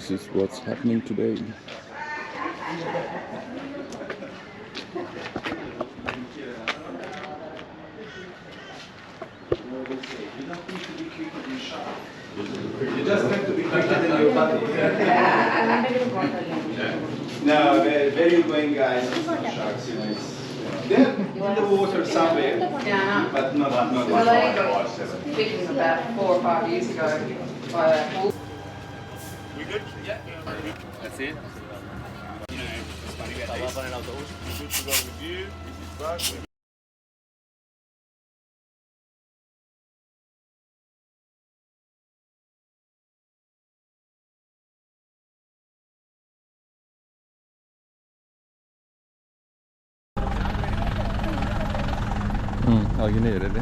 this is what's happening today. You just have to be quicker than your body. No, very going guys. Sharks, you know, they're in the water somewhere, but not. Well, they got bitten about 4 or 5 years ago by a bull. We good? Yeah. That's it. You know, it's funny about these. Good to go with you. This is back. Yine yere de.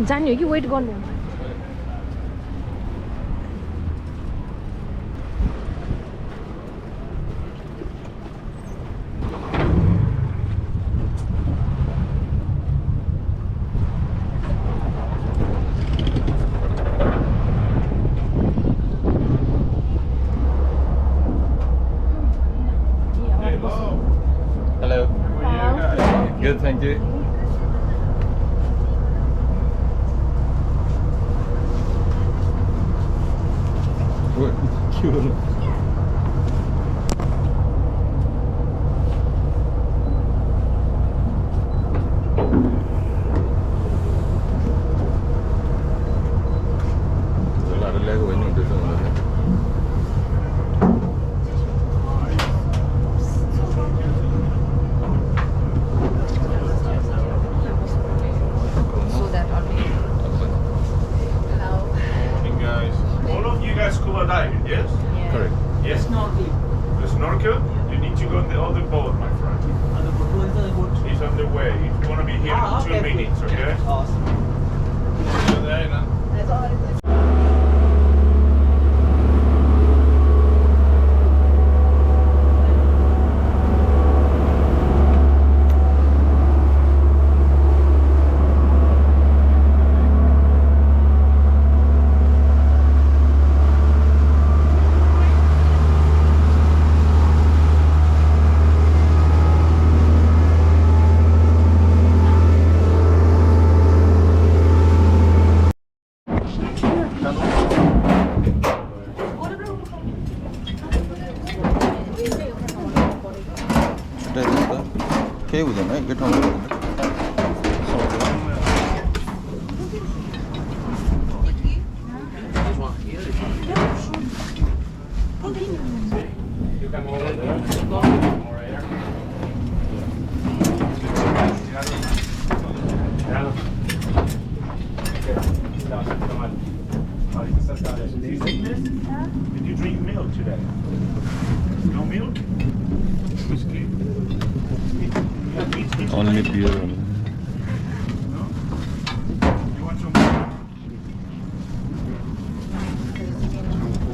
난 여기 왜 들어가는 거야? Hello. Good, thank you. Cute. Scuba diving, yes? Yeah. Correct. Yes. The snorkel? You need to go on the other boat, my friend. It's on the way. You want to be here in 2 minutes, okay? Awesome. 케이브잖아. 이게 더 Did you drink milk today? No milk? Whiskey? only beer. No? You want some more?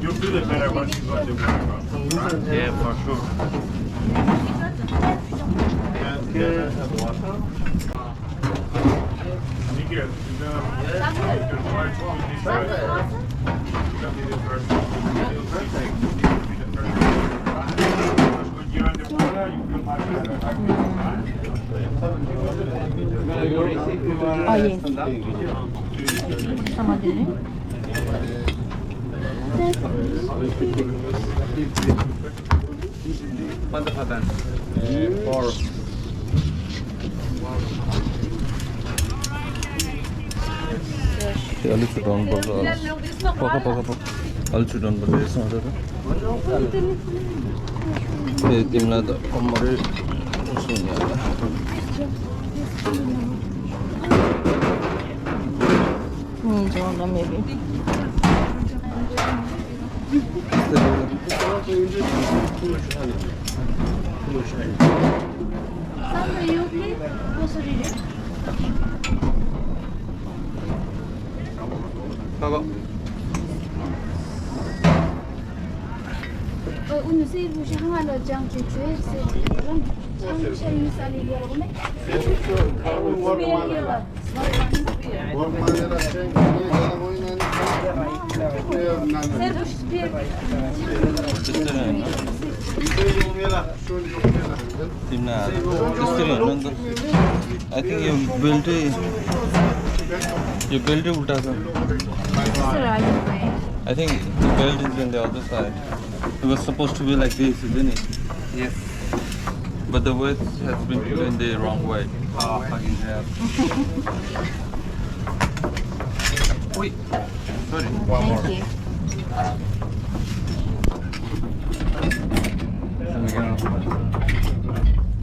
You'll feel it better once you got the water. Right? Yeah, for sure. Miguel, you can try to do this right. You can be the first. When you're in the water, you feel much better. 아 예. 잠깐만요. Ya lütfen bak. Bak. अल्छुटन पर्छ यसमा त तिमीलाई त कम्मरै उसो हुने होला maybe. I think you built it ulta sir. I think the belt is on the other side. It was supposed to be like this, isn't it? Yes. But the weight has been put in the wrong way. Oh, fucking hell. Wait. Sorry. One more. Thank you.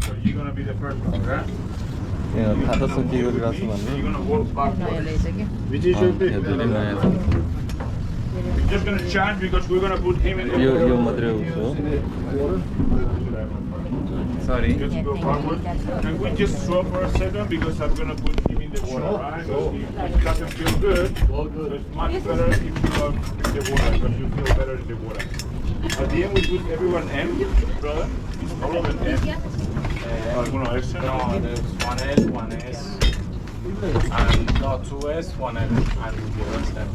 So you're gonna be the first one, right? Yeah, थाहा छ के गरिरहेको छु You're भन्ने gonna walk backwards. We're just gonna chant because we're gonna put him in the water. यो मात्रै हो Sorry. Just go forward. Can we just swap for a second because I'm gonna put him in the water, right? Because it doesn't feel good. So it's much better if you go in the water because you feel better in the water. At the end we put everyone M, brother. It's all of them M. ¿Alguno S? No, there's one L, one S, and no, two S, one L, and the rest M.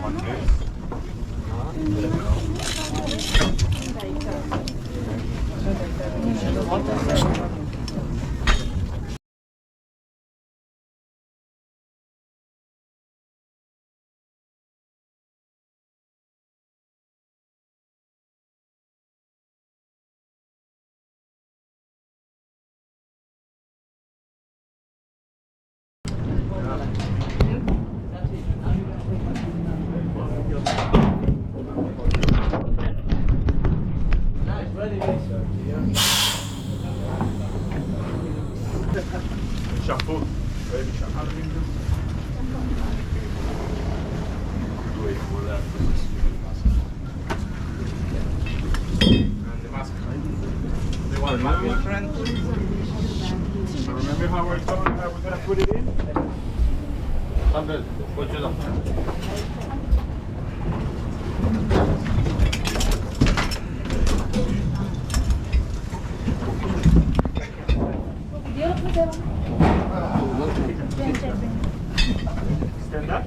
One S. Shampoo. Baby shampoo. And the mask. They want mask, my friend. So remember how we're talking how we're gonna put it in? Stand up.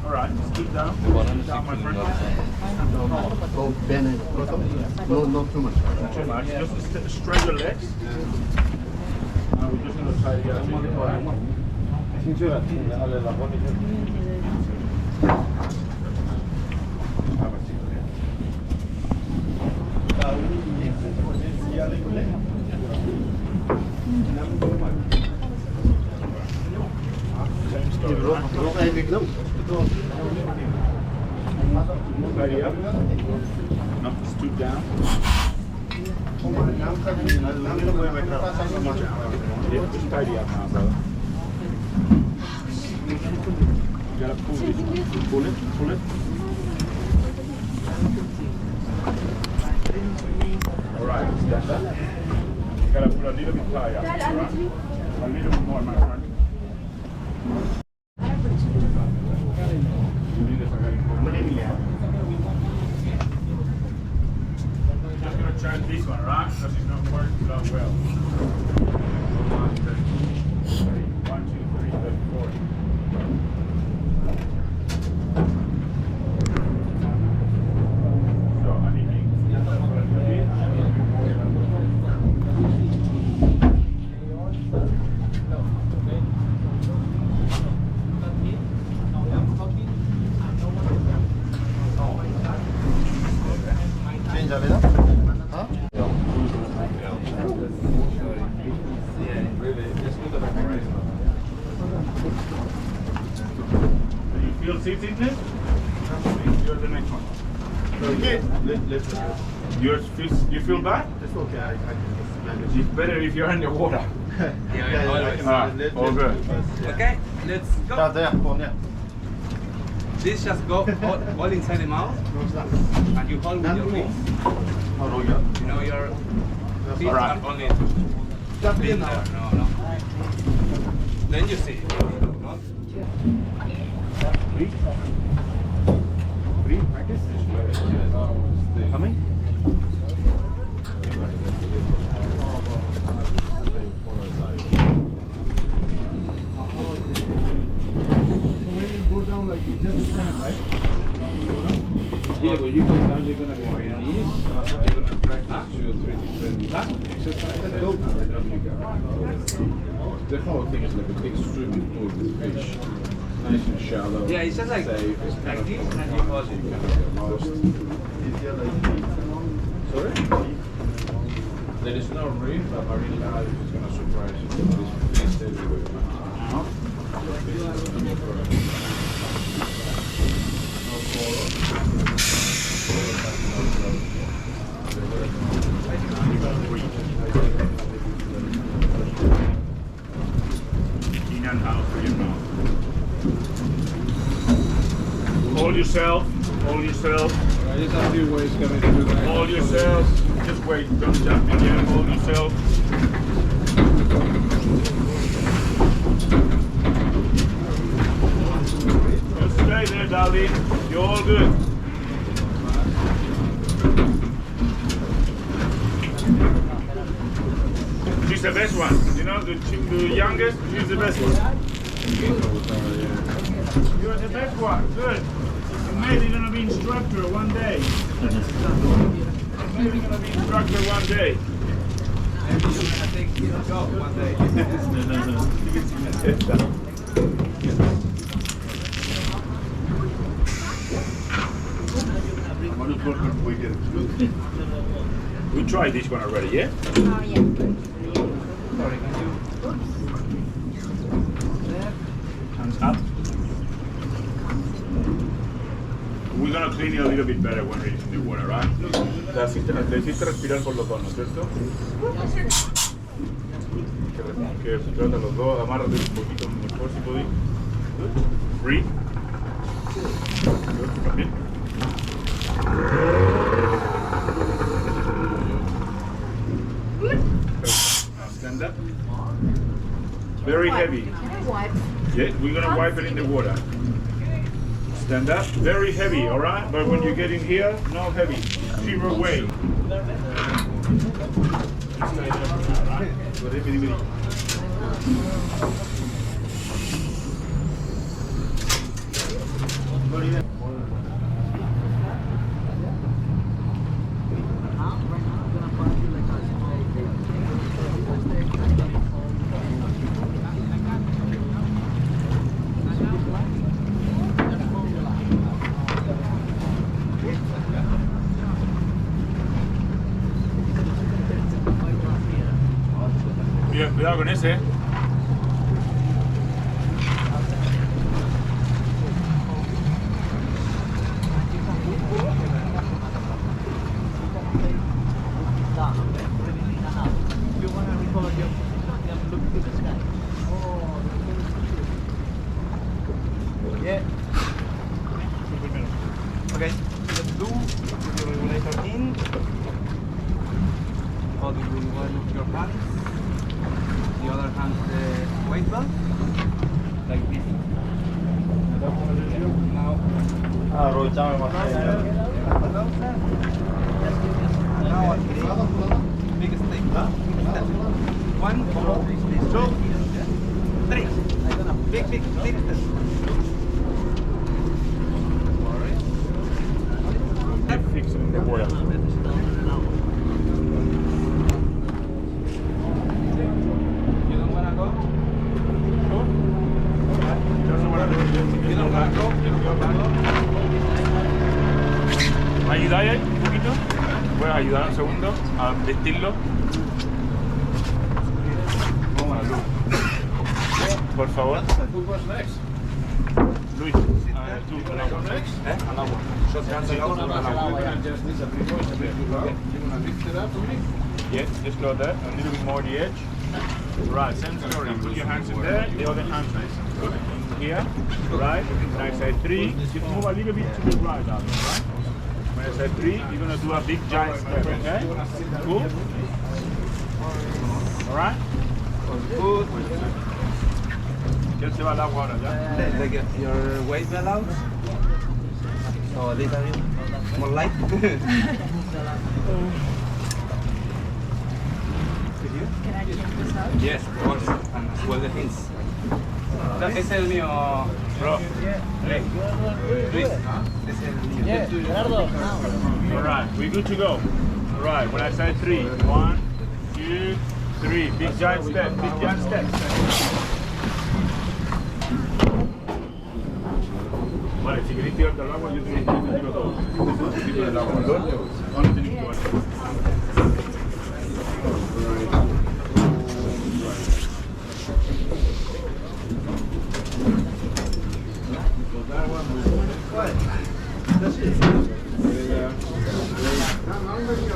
Alright, just keep down. Down, my friend. Go bend it. No, not too much. Not too much. Just straight your legs. Now we're just gonna tie the other Same story, right? Tidy up. No, stoop down. Yeah, just tidy up now, brother. You gotta pull it. Pull it, pull it. Alright, stand up. You gotta put a little bit higher, alright? A little bit more, my friend. Just gonna chant this one, right? Because it's not working that well. 1, 2, 3, 4. So anything. Change झाले ना? feel seasickness? You're the next one. Okay. Let's You feel bad? It's okay. I can manage. It's better if you're in the water. All good. Okay, let's go. This just go all inside the mouth, and you hold with your wings. You know your feet are only just in there. No. Then you see. No? Coming? Yeah, but you go down, you're gonna go on your knees. You're gonna practice 2 or 3 different exercises. The whole thing is like a big swimming pool with fish. Nice and shallow. Yeah, it's just like safe. It's kind like of this, and you hold it. you kind of get lost. Sorry? There is no reef, but marine life is gonna surprise you. Please stay with me. In and out through your mouth. Hold yourself. There's a few ways coming through that. Hold yourself. Just wait, don't jump in yet. Hold yourself. Just stay there, darling. You're all good. She's the best one. You know, the youngest, she's the best one. You're the best one. Good. You're maybe going to be instructor one day. You're maybe going to be instructor one day. Maybe you're gonna take your job one day. We tried this one already, yeah? Oh, yeah. Sorry, can you? Hands up. We're gonna clean it a little bit better when it's in the water, right? Necesitas respirar por los dos, ¿no es cierto? Que trata los dos, amárrate un poquito mejor si podéis. Breathe. Good, también. Now stand up. Very heavy. Can I wipe? Yeah, we're gonna wipe it in the water. Stand up, very heavy, alright? But when you get in here, no heavy. Zero weight. Bien, cuidado con ese. Yeah. Okay, let's do the regulator in. Hold it with one of your hands. The other hand the weight belt. Like this. Now. Now big step. One, two, three. Big step. Fix it in the water. You don't wanna go? You don't wanna go? ¿Me ayudáis un poquito? ¿Puedes ayudar un segundo a vestirlo? Por favor. Who goes next? Luis, tú, al agua. Al agua. Hands al agua. Yes, just go there, a little bit more the edge. Right, same story. Put your hands in there, the other hand here. Right, when I say 3, just move a little bit to the right, Alex, right? When I say 3, you're going to do a big giant step, okay? Cool? Alright? Good. ¿Quién se va al agua ahora ya? Like your weight well out. So a little bit more light. Yes, of course. And as well the fins. Ese es el mío, bro. Luis, ese es el mío. Alright, we're good to go. Alright, when I say 3, 1, 2, 3. Big giant step, big giant step. Vale, si queréis tirarte al agua, yo te digo todo. Si tiro del agua, no tenéis que llevar.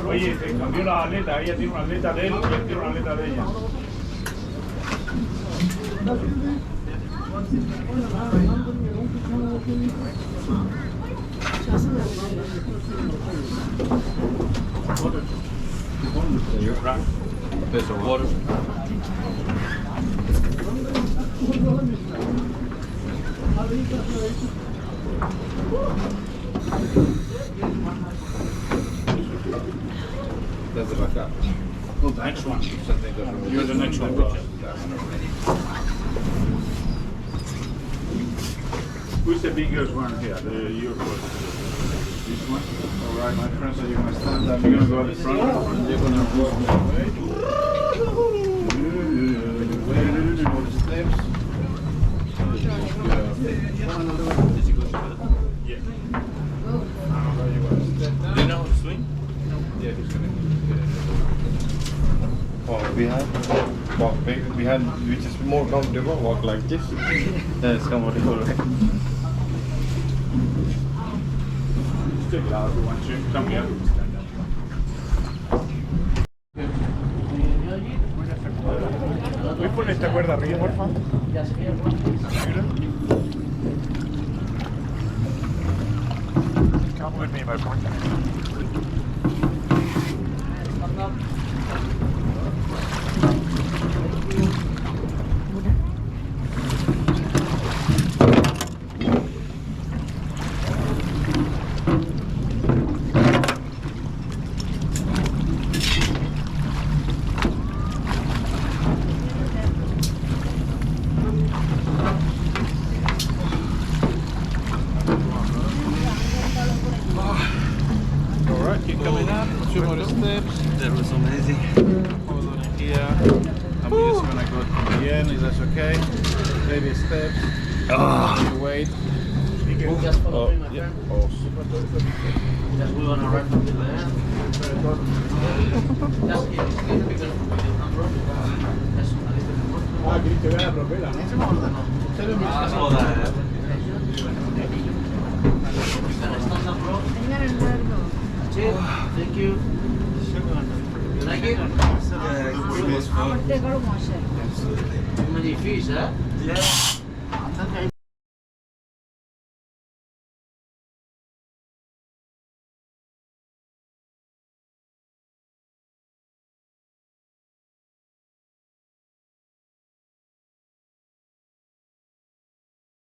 Oye, se cambió la aleta, ella tiene una aleta de él y él tiene una aleta de ella. Bit of water. That's the backup. Oh, the next one. You're the next one, brother. Who's the biggest one here? Your first. This one? Alright, my friend, so you're going to stand up. You're going to go at the front. You're going to go the steps. Yeah. Do you know how to swim? Yeah, he's going to Oh, behind, which is more comfortable, walk like this. That's comfortable, right? Stick it out if you want to. Come here. ¿Puedes poner esta cuerda arriba, por favor? Come with me, my friend. keep coming up. 2 more steps. That was amazing. Hold on here. I'm just gonna go to the end. Is that okay? Baby steps. You wait. Just follow me, my Yeah. friend. Oh. Just we wanna run from the end. Just keep it because we don't have room. Just a little bit more. Ah, queréis que vea la propela, ¿no? Ese modo no. Ah, joder. Stand up, bro. That's it. Thank you. You like it? Yeah, it was fun. Too many fish, huh? Yeah. Okay.